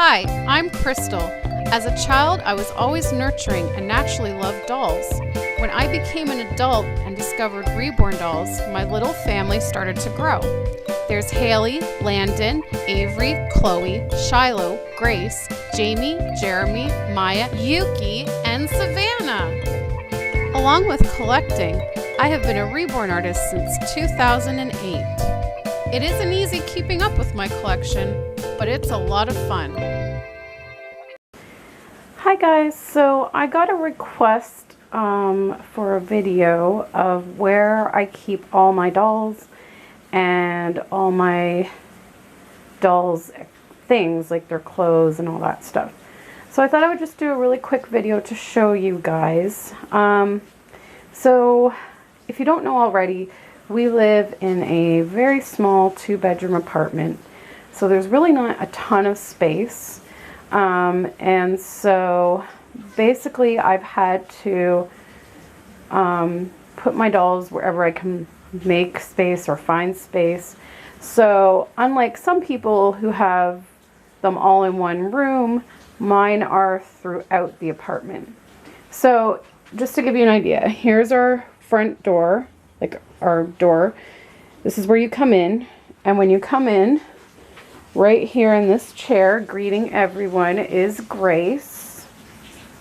Hi, I'm Crystal. As a child, I was always nurturing and naturally loved dolls. When I became an adult and discovered reborn dolls, my little family started to grow. There's Haley, Landon, Avery, Chloe, Shiloh, Grace, Jamie, Jeremy, Maya, Yuki, and Savannah. Along with collecting, I have been a reborn artist since 2008. It isn't easy keeping up with my collection, but it's a lot of fun. Hi guys, so I got a request for a video of where I keep all my dolls and all my dolls' things, like their clothes and all that stuff. So I thought I would just do a really quick video to show you guys. So if you don't know already, we live in a very small 2-bedroom apartment. So there's really not a ton of space. And so basically I've had to put my dolls wherever I can make space or find space. So unlike some people who have them all in one room, mine are throughout the apartment. So just to give you an idea, here's our front door, like our door. This is where you come in, and when you come in, right here in this chair, greeting everyone, is Grace.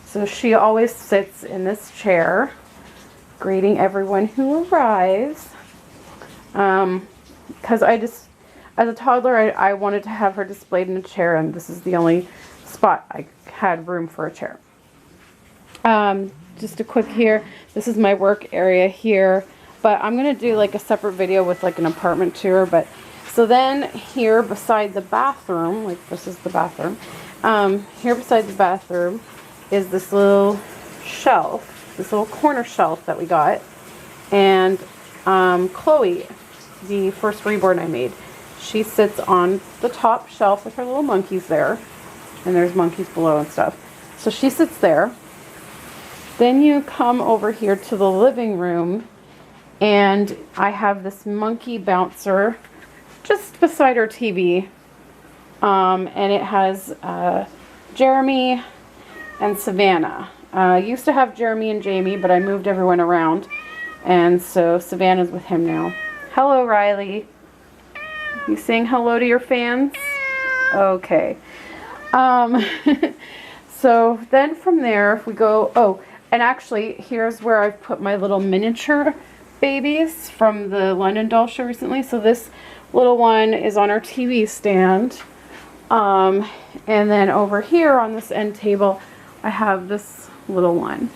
So she always sits in this chair, greeting everyone who arrives. Because as a toddler, I wanted to have her displayed in a chair, and this is the only spot I had room for a chair. Just a quick here, this is my work area here, but I'm going to do like a separate video with like an apartment tour. But so then here beside the bathroom, like this is the bathroom, here beside the bathroom is this little shelf, this little corner shelf that we got. And Chloe, the first reborn I made, she sits on the top shelf with her little monkeys there, and there's monkeys below and stuff. So she sits there. Then you come over here to the living room, and I have this monkey bouncer just beside our TV, and it has Jeremy and Savannah. I used to have Jeremy and Jamie, but I moved everyone around, and so Savannah's with him now. Hello, Riley. You saying hello to your fans? Okay. So then from there, if we go, oh, and actually here's where I've put my little miniature babies from the London doll show recently. So this little one is on our TV stand. And then over here on this end table, I have this little one.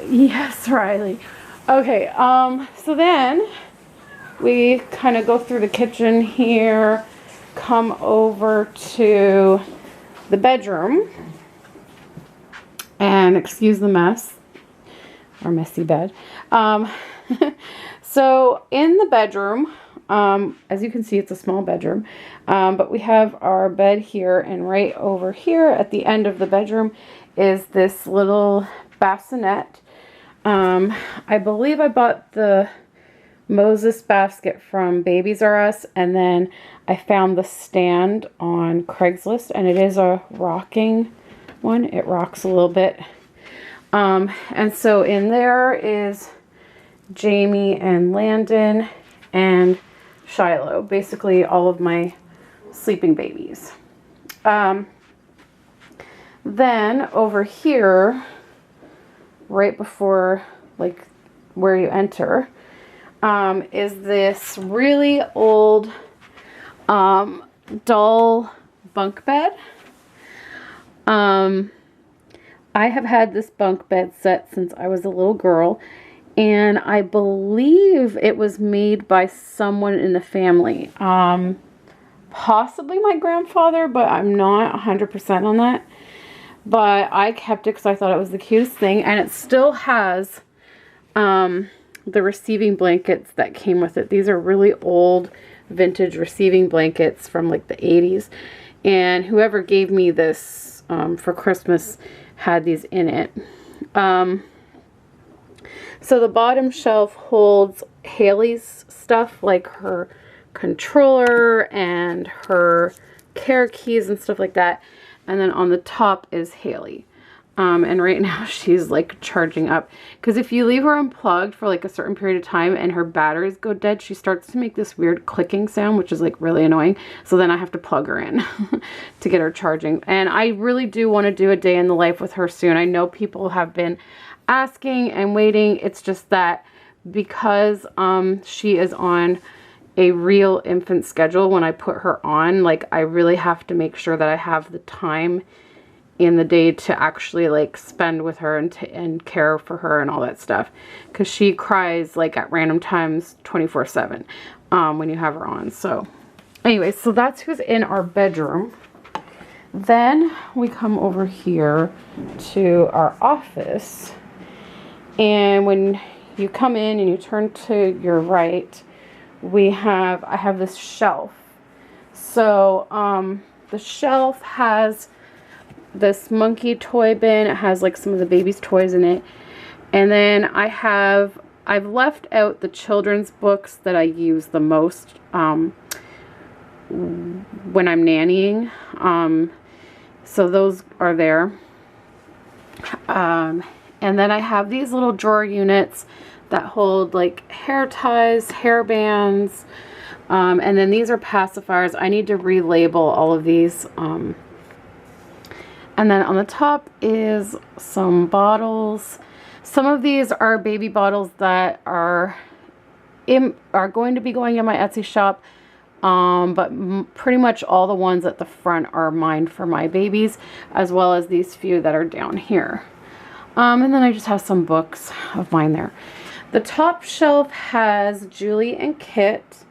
Yes, Riley. Okay, so then we kind of go through the kitchen here, come over to the bedroom, and excuse the mess, our messy bed. So in the bedroom, as you can see, it's a small bedroom, but we have our bed here, and right over here at the end of the bedroom is this little bassinet. I believe I bought the Moses basket from Babies R Us, and then I found the stand on Craigslist, and it is a rocking one. It rocks a little bit. And so in there is Jamie and Landon and Shiloh, basically all of my sleeping babies. Then over here, right before, like, where you enter, is this really old doll bunk bed. I have had this bunk bed set since I was a little girl, and I believe it was made by someone in the family. Possibly my grandfather, but I'm not 100% on that. But I kept it because I thought it was the cutest thing, and it still has the receiving blankets that came with it. These are really old vintage receiving blankets from like the 80s, and whoever gave me this for Christmas had these in it. So the bottom shelf holds Haley's stuff, like her controller and her care keys and stuff like that. And then on the top is Haley. And right now she's like charging up, because if you leave her unplugged for like a certain period of time and her batteries go dead, she starts to make this weird clicking sound, which is like really annoying. So then I have to plug her in to get her charging. And I really do want to do a day in the life with her soon. I know people have been asking and waiting. It's just that because she is on a real infant schedule, when I put her on, like, I really have to make sure that I have the time in the day to actually like spend with her and care for her and all that stuff, because she cries like at random times 24/7 when you have her on. So anyway, so that's who's in our bedroom. Then we come over here to our office, and when you come in and you turn to your right, I have this shelf. So the shelf has this monkey toy bin. It has like some of the baby's toys in it. And then I've left out the children's books that I use the most when I'm nannying. So those are there. And then I have these little drawer units that hold like hair ties, hair bands, and then these are pacifiers. I need to relabel all of these. And then on the top is some bottles. Some of these are baby bottles that are going to be going in my Etsy shop. But pretty much all the ones at the front are mine for my babies, as well as these few that are down here. And then I just have some books of mine there. The top shelf has Julie and Kit,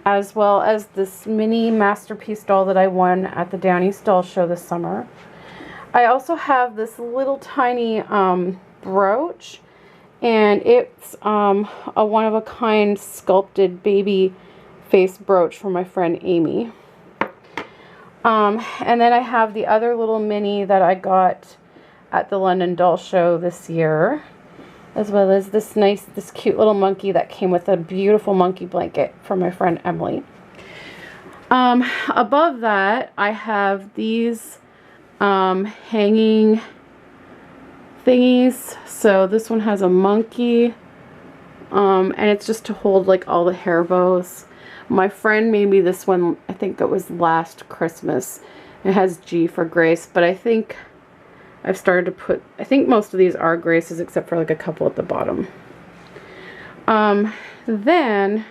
as well as this mini masterpiece doll that I won at the Downey's doll show this summer. I also have this little tiny brooch, and it's a one-of-a-kind sculpted baby face brooch from my friend Amy. And then I have the other little mini that I got at the London Doll Show this year, as well as this cute little monkey that came with a beautiful monkey blanket from my friend Emily. Above that, I have these hanging thingies. So this one has a monkey, and it's just to hold like all the hair bows. My friend made me this one, I think it was last Christmas. It has G for Grace, but I think I've started to put, I think most of these are Grace's except for like a couple at the bottom. Then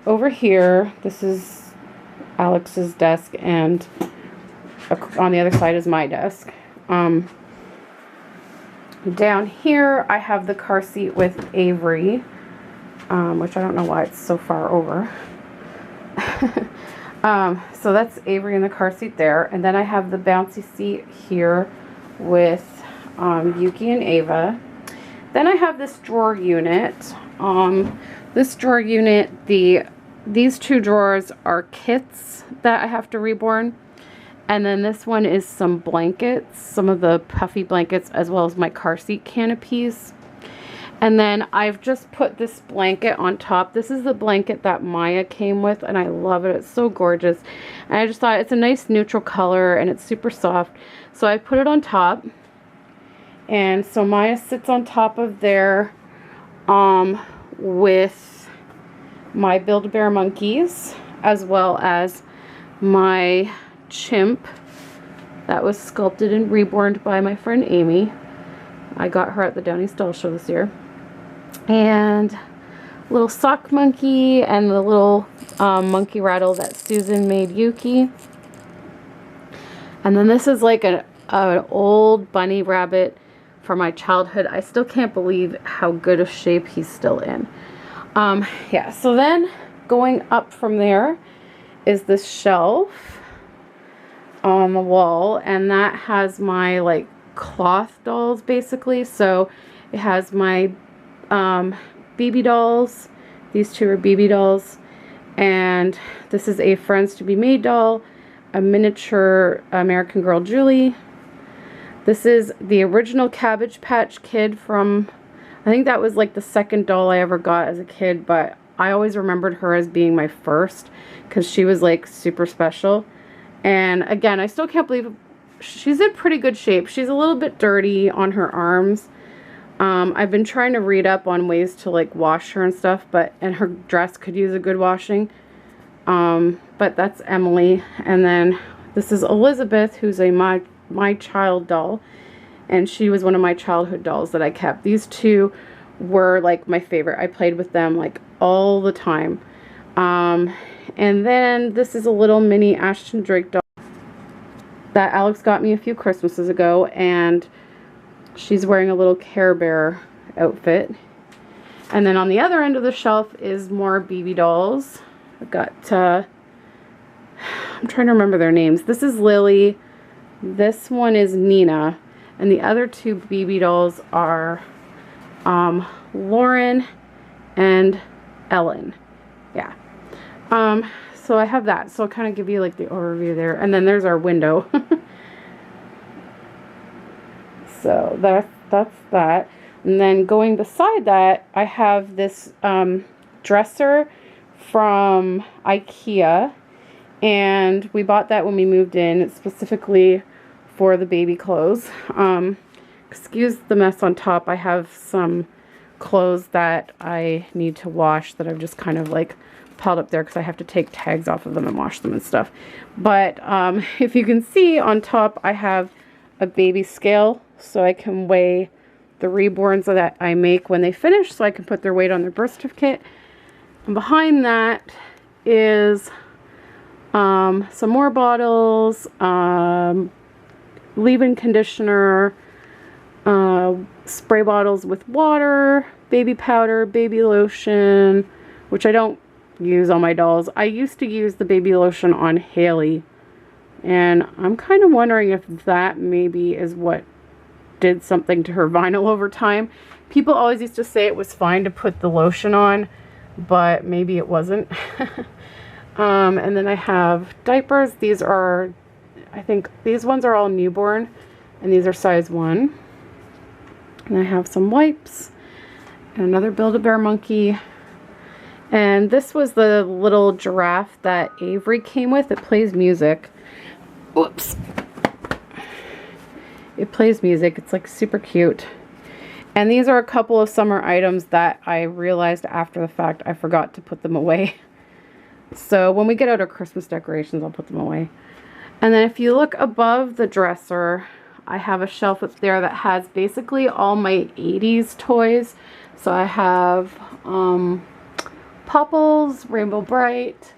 over here, this is Alex's desk, and on the other side is my desk. Down here I have the car seat with Avery, which I don't know why it's so far over. So that's Avery in the car seat there. And then I have the bouncy seat here with Yuki and Ava. Then I have this drawer unit. This drawer unit, these two drawers are kits that I have to reborn. And then this one is some blankets, some of the puffy blankets, as well as my car seat canopies. And then I've just put this blanket on top. This is the blanket that Maya came with, and I love it. It's so gorgeous. And I just thought it's a nice neutral color, and it's super soft. So I put it on top. And so Maya sits on top of there with my Build-A-Bear monkeys, as well as my chimp that was sculpted and reborn by my friend Amy. I got her at the Downey's doll show this year. And little sock monkey, and the little monkey rattle that Susan made Yuki. And then this is like an old bunny rabbit from my childhood. I still can't believe how good a shape he's still in. Yeah, so then going up from there is this shelf on the wall, and that has my like cloth dolls basically. So it has my BB dolls. These two are BB dolls, and this is a Friends to be Made doll, a miniature American Girl Julie. This is the original Cabbage Patch Kid from, I think that was like the second doll I ever got as a kid, but I always remembered her as being my first because she was like super special. And again, I still can't believe she's in pretty good shape. She's a little bit dirty on her arms. I've been trying to read up on ways to like wash her and stuff, and her dress could use a good washing. But that's Emily. And then this is Elizabeth, who's a my child doll. And she was one of my childhood dolls that I kept. These two were like my favorite. I played with them like all the time. And then this is a little mini Ashton Drake doll that Alex got me a few Christmases ago, and she's wearing a little Care Bear outfit. And then on the other end of the shelf is more BB dolls. I've got, I'm trying to remember their names. This is Lily, this one is Nina, and the other two BB dolls are Lauren and Ellen. Yeah. So I have that. So I'll kind of give you like the overview there. And then there's our window. So that's that. And then going beside that, I have this dresser from IKEA. And we bought that when we moved in. It's specifically for the baby clothes. Excuse the mess on top. I have some clothes that I need to wash that I've just kind of like piled up there because I have to take tags off of them and wash them and stuff. But if you can see on top, I have a baby scale so I can weigh the reborns that I make when they finish, so I can put their weight on their birth certificate. And behind that is some more bottles, leave-in conditioner, spray bottles with water, baby powder, baby lotion, which I don't use on my dolls. I used to use the baby lotion on Haley, and I'm kind of wondering if that maybe is what did something to her vinyl over time. People always used to say it was fine to put the lotion on, but maybe it wasn't. And then I have diapers. These are, I think these ones are all newborn, and these are size 1. And I have some wipes and another Build-A-Bear monkey. And this was the little giraffe that Avery came with. It plays music. Whoops. It plays music. It's like super cute. And these are a couple of summer items that I realized after the fact I forgot to put them away. So when we get out our Christmas decorations, I'll put them away. And then if you look above the dresser, I have a shelf up there that has basically all my 80s toys. So I have Popples, Rainbow Bright,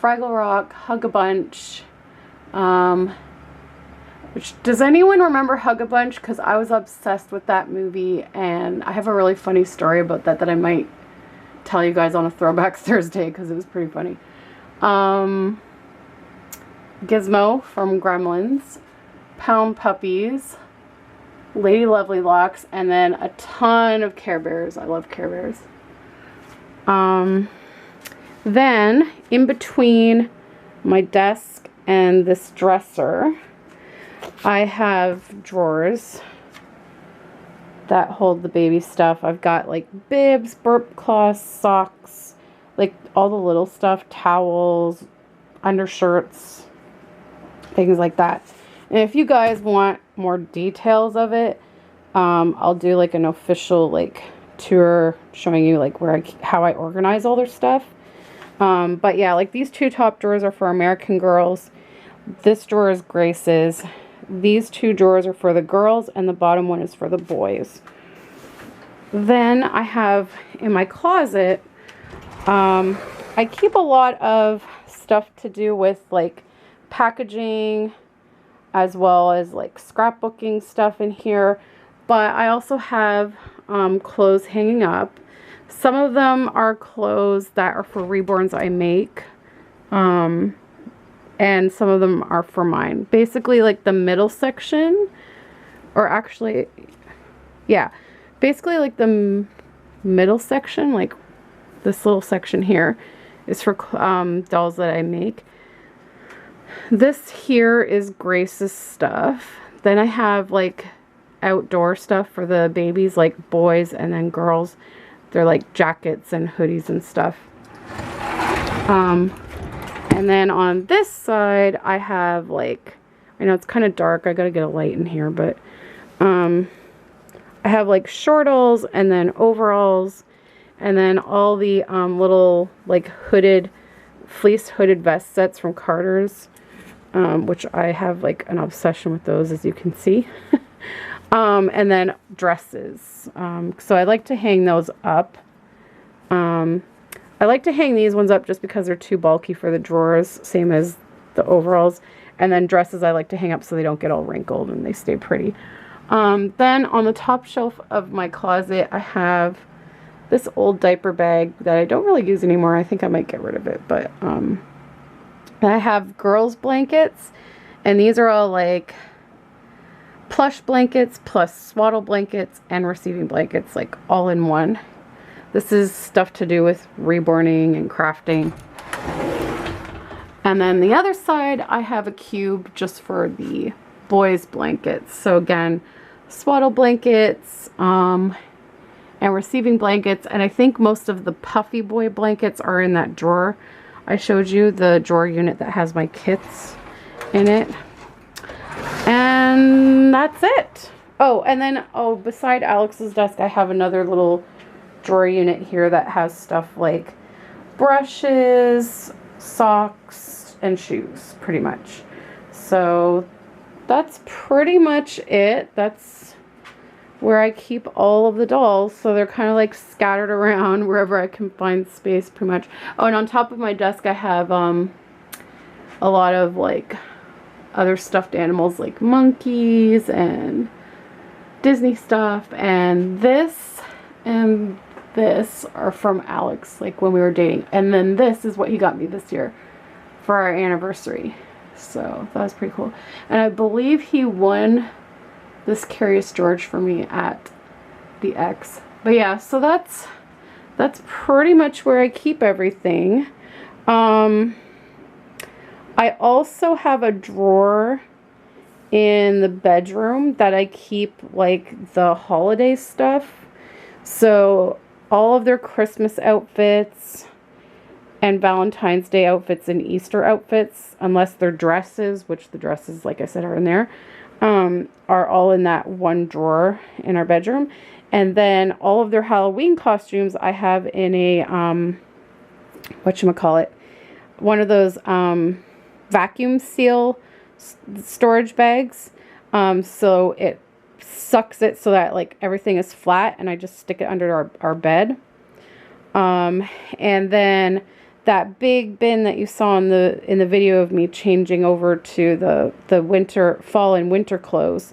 Fraggle Rock, Hug-a-Bunch. Which, does anyone remember Hug-a-Bunch? Because I was obsessed with that movie, and I have a really funny story about that I might tell you guys on a Throwback Thursday because it was pretty funny. Gizmo from Gremlins, Pound Puppies, Lady Lovely Locks, and then a ton of Care Bears. I love Care Bears. Then in between my desk and this dresser, I have drawers that hold the baby stuff. I've got like bibs, burp cloths, socks, like all the little stuff, towels, undershirts, things like that. And if you guys want more details of it, I'll do like an official like tour showing you like how I organize all their stuff. But yeah, like these two top drawers are for American Girls. This drawer is Grace's. These two drawers are for the girls, and the bottom one is for the boys. Then I have in my closet, I keep a lot of stuff to do with like packaging as well as like scrapbooking stuff in here. But I also have clothes hanging up. Some of them are clothes that are for reborns I make. And some of them are for mine. Basically like the middle section, or actually, yeah, basically like the middle section, like this little section here is for dolls that I make. This here is Grace's stuff. Then I have like outdoor stuff for the babies, like boys, and then girls, they're like jackets and hoodies and stuff. And then on this side, I have like, I know it's kind of dark. I got to get a light in here, but I have like shortals and then overalls, and then all the little like hooded, fleece hooded vest sets from Carter's, which I have like an obsession with those, as you can see. And then dresses. So I like to hang those up. I like to hang these ones up just because they're too bulky for the drawers, same as the overalls. And then dresses I like to hang up so they don't get all wrinkled and they stay pretty. Then on the top shelf of my closet, I have this old diaper bag that I don't really use anymore. I think I might get rid of it. But I have girls' blankets, and these are all like plush blankets plus swaddle blankets and receiving blankets, like all in one. This is stuff to do with reborning and crafting. And then the other side, I have a cube just for the boys' blankets. So again, swaddle blankets and receiving blankets. And I think most of the puffy boy blankets are in that drawer. I showed you the drawer unit that has my kits in it. And that's it. Oh, and then, oh, beside Alex's desk, I have another little drawer unit here that has stuff like brushes, socks, and shoes, pretty much. So that's pretty much it. That's where I keep all of the dolls. So they're kind of like scattered around wherever I can find space, pretty much. Oh, and on top of my desk, I have a lot of like other stuffed animals like monkeys and Disney stuff, and this and this are from Alex, like when we were dating, and then this is what he got me this year for our anniversary, so that was pretty cool. And I believe he won this Curious George for me at the X. But yeah, so that's pretty much where I keep everything. I also have a drawer in the bedroom that I keep like the holiday stuff. So all of their Christmas outfits and Valentine's Day outfits and Easter outfits, unless they're dresses, which the dresses, like I said, are in there, are all in that one drawer in our bedroom. And then all of their Halloween costumes I have in a, whatchamacallit, one of those vacuum seal storage bags. So it sucks it so that like everything is flat, and I just stick it under our bed. And then that big bin that you saw in the video of me changing over to the fall and winter clothes,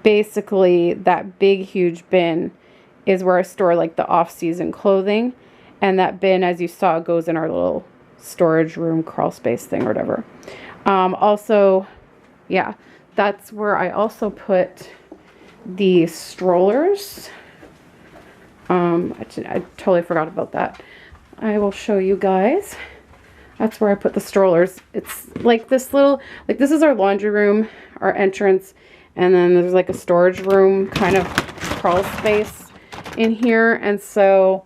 basically that big huge bin is where I store like the off-season clothing, and that bin, as you saw, goes in our little storage room crawl space thing or whatever. Also, yeah, that's where I also put the strollers. I totally forgot about that. I will show you guys. That's where I put the strollers. It's like this little, like this is our laundry room, our entrance, and then there's like a storage room kind of crawl space in here. And so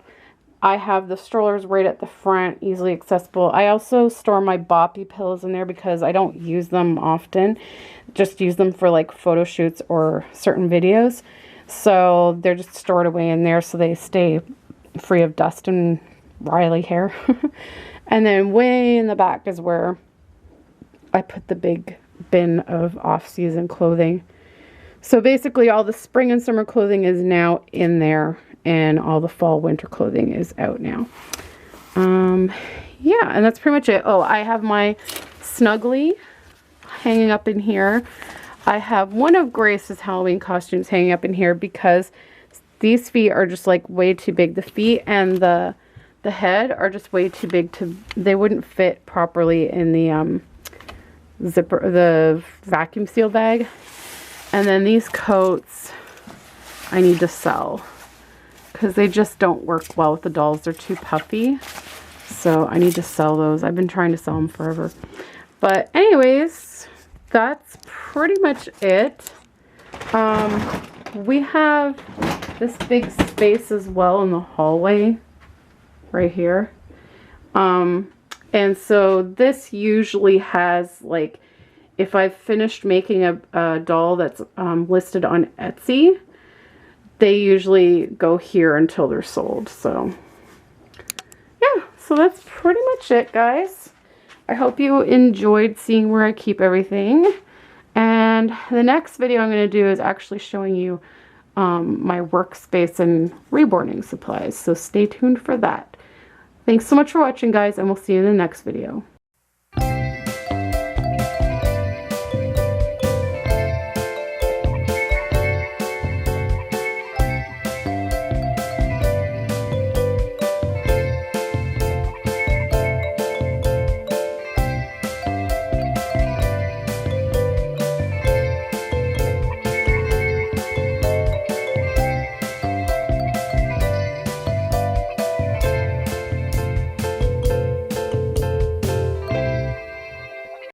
I have the strollers right at the front, easily accessible. I also store my boppy pillows in there because I don't use them often. Just use them for like photo shoots or certain videos. So they're just stored away in there so they stay free of dust and Riley hair. And then way in the back is where I put the big bin of off-season clothing. So basically all the spring and summer clothing is now in there, and all the fall winter clothing is out now. Yeah, and that's pretty much it. Oh, I have my Snuggly hanging up in here. I have one of Grace's Halloween costumes hanging up in here because these feet are just like way too big. The feet and the head are just way too big they wouldn't fit properly in the the vacuum seal bag. And then these coats I need to sell because they just don't work well with the dolls. They're too puffy. So I need to sell those. I've been trying to sell them forever. But anyways, that's pretty much it. We have this big space as well in the hallway right here. And so this usually has, like, if I've finished making a doll that's listed on Etsy, they usually go here until they're sold. So yeah, so that's pretty much it, guys. I hope you enjoyed seeing where I keep everything. And the next video I'm going to do is actually showing you my workspace and reborning supplies. So stay tuned for that. Thanks so much for watching, guys, and we'll see you in the next video.